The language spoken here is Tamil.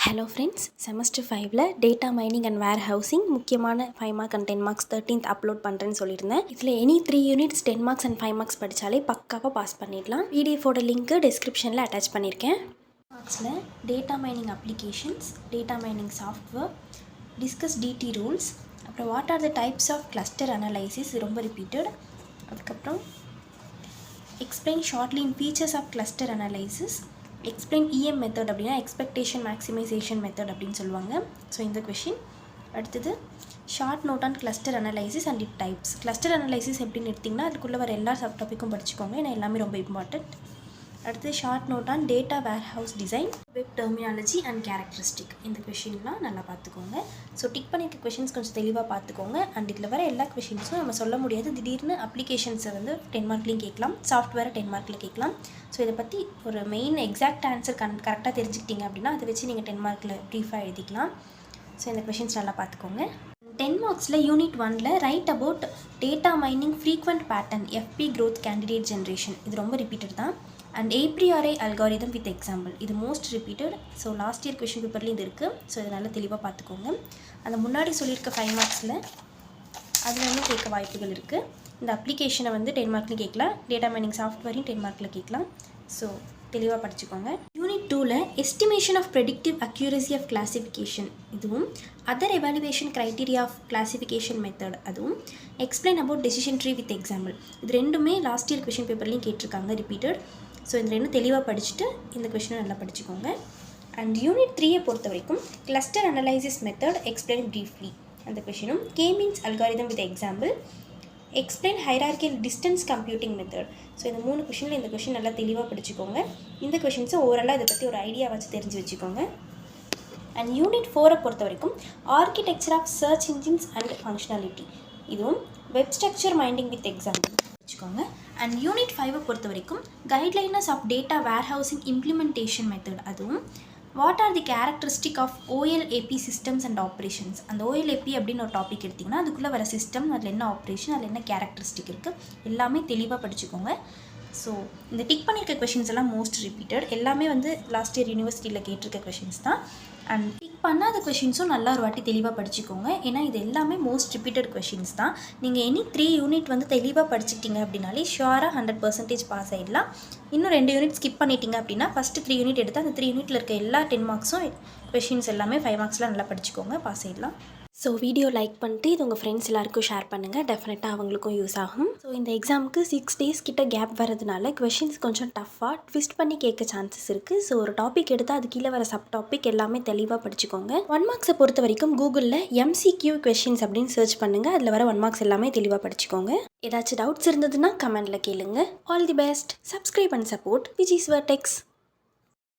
ஹலோ ஃப்ரெண்ட்ஸ், செமஸ்டர் 5ல் data mining and warehousing முக்கியமான 5 mark and 10 marks 13th upload பண்ணுறேன்னு சொல்லியிருந்தேன். இதில் any 3 units 10 marks and 5 marks படித்தாலே பக்காவாக பாஸ் பண்ணிடலாம். பிடிஎஃபோட லிங்க்கு டிஸ்கிரிப்ஷனில் அட்டாச் பண்ணியிருக்கேன். மார்க்ஸில் data mining applications, data mining software, discuss DT rules, அப்புறம் what are the types of cluster analysis, ரொம்ப ரிப்பீட்டட். அதுக்கப்புறம் explain shortly in features of cluster analysis, explain EM method அப்படின்னா எக்ஸ்பெக்டேஷன் மேக்ஸிமைசேஷன் மெத்தட் அப்படின்னு சொல்லுவாங்க. ஸோ இந்த கொஷின். அடுத்தது short note on cluster analysis and it types. Cluster analysis எப்படின்னு எடுத்திங்கன்னா அதுக்குள்ளே வர எல்லா சப் டாப்பிக்கும் படிச்சுக்கோங்க, ஏன்னா எல்லாமே ரொம்ப இம்பார்ட்டண்ட். அடுத்து short note on data warehouse design, web terminology and characteristic. இந்த கொஷின்லாம் நல்லா பார்த்துக்கோங்க. ஸோ டிக் பண்ணியிருக்க கொஷின்ஸ் கொஞ்சம் தெளிவாக பார்த்துக்கோங்க. அண்ட் இதில் வர எல்லா கொஷின்ஸும் நம்ம சொல்ல முடியாது. திடீர்னு அப்ளிகேஷன்ஸை வந்து 10 மார்க்லேயும் கேட்கலாம், சாஃப்ட்வேரை 10 மார்க்கில் கேட்கலாம். ஸோ இதை பற்றி ஒரு மெயின் எக்ஸாக்ட் ஆன்சர் கரெக்டாக தெரிஞ்சுக்கிட்டீங்க அப்படின்னா அதை வச்சு நீங்கள் 10 மார்க்கில் ப்ரீஃபாக எழுதிக்கலாம். ஸோ இந்த கொஷின்ஸ் நல்லா பார்த்துக்கோங்க. 10 மார்க்ஸில் யூனிட் 1ல் write about data mining frequent pattern FP growth candidate generation. இது ரொம்ப ரிப்பீட்டட் தான். And apriori algorithm with example, இது most repeated. So last year question பேப்பர்லேயும் இது இருக்குது. ஸோ இதை நல்லா தெளிவாக பார்த்துக்கோங்க. அந்த முன்னாடி சொல்லியிருக்க 5 மார்க்ஸில் அதில் இன்னும் கேட்க வாய்ப்புகள் இருக்குது. இந்த அப்ளிகேஷனை வந்து 10 மார்க்லையும் கேட்கலாம், டேட்டா மைனிங் சாஃப்ட்வேரையும் 10 மார்க்கில் கேட்கலாம். ஸோ தெளிவாக படிச்சுக்கோங்க. யூனிட் 2ல் estimation of predictive accuracy of classification, இதுவும் other evaluation criteria of classification method, அதுவும் explain about decision tree with example. இது ரெண்டுமே லாஸ்ட் இயர் கொஷின் பேப்பர்லேயும் கேட்டிருக்காங்க, ரிப்பீட்டட். ஸோ இந்த ரெண்டும் தெளிவாக படிச்சுட்டு இந்த கொஷினை நல்லா படிச்சுக்கோங்க. அண்ட் யூனிட் 3ஐ பொறுத்த வரைக்கும் cluster analysis method explain briefly, அந்த கொஷினும் K means algorithm with example, explain hierarchical distance computing method. So இந்த 3 கொஷினில் இந்த கொஷின் நல்லா தெளிவாக படிச்சுக்கோங்க. இந்த கொஷின்ஸை ஓவராலாக இதை பற்றி ஒரு ஐடியா வச்சு தெரிஞ்சு வச்சுக்கோங்க. அண்ட் யூனிட் 4ஐ பொறுத்த வரைக்கும் architecture of search engines and functionality, இதுவும் வெப் ஸ்ட்ரக்சர் மைண்டிங் வித் எக்ஸாம்பிள் வச்சுக்கோங்க. அண்ட் யூனிட் 5ஐ பொறுத்த வரைக்கும் guidelines of data warehousing implementation method, அதுவும் what are the characteristic of OLAP systems and operations. அந்த ஓஎல்ஏபி அப்படின்னு ஒரு டாபிக் எடுத்திங்கன்னா அதுக்குள்ளே வர சிஸ்டம், அதில் என்ன ஆப்ரேஷன், அதில் என்ன கேரக்டரிஸ்டிக் இருக்குது, எல்லாமே தெளிவாக படிச்சுக்கோங்க. ஸோ இந்த டிக் பண்ணியிருக்க கொஷின்ஸ் எல்லாம் மோஸ்ட் ரிப்பீட்டட், எல்லாமே வந்து லாஸ்ட் இயர் யூனிவர்சிட்டியில் கேட்டிருக்க கொஷின்ஸ் தான். அண்ட் டிக் பண்ணாத கொஷின்ஸும் நல்லா ஒரு வாட்டி தெளிவாக படிச்சுக்கோங்க, ஏன்னா இது எல்லாமே மோஸ்ட் ரிப்பீட்டட் கொஷின்ஸ் தான். நீங்கள் எனி 3 யூனிட் வந்து தெளிவாக படிச்சுக்கிட்டீங்க அப்படின்னாலே ஷுவராக 100% பாஸ் ஆகிடலாம். இன்னும் 2 யூனிட் ஸ்கிப் பண்ணிட்டீங்க அப்படின்னா ஃபஸ்ட்டு 3 யூனிட் எடுத்து அந்த 3 யூனிட்டில் இருக்க எல்லா 10 மார்க்ஸும் கொஷின்ஸ் எல்லாமே 5 மார்க்ஸில் நல்லா படிச்சுக்கோங்க, பாஸ் ஆகிடலாம். ஸோ வீடியோ லைக் பண்ணிட்டு இது உங்கள் ஃப்ரெண்ட்ஸ் எல்லாருக்கும் ஷேர் பண்ணுங்கள், டெஃபினட்டாக அவங்களுக்கும் யூஸ் ஆகும். ஸோ இந்த எக்ஸாமுக்கு 6 days கிட்ட கேப் வரதுனால கொஷின்ஸ் கொஞ்சம் டஃப்பாக ட்விஸ்ட் பண்ணி கேட்க சான்சஸ் இருக்குது. ஸோ ஒரு டாபிக் எடுத்தால் அது கீழே வர சப் டாபிக் எல்லாமே தெளிவாக படிச்சுக்கோங்க. 1 மார்க்ஸை பொறுத்த வரைக்கும் கூகுளில் MCQ கொஷின்ஸ் அப்படின்னு சர்ச் பண்ணுங்கள், அதில் வர 1 மார்க்ஸ் எல்லாமே தெளிவாக படிச்சுக்கோங்க. ஏதாச்சும் டவுட்ஸ் இருந்ததுன்னா கமெண்ட்டில் கேளுங்க. All the best. Subscribe and support Viji's vertex.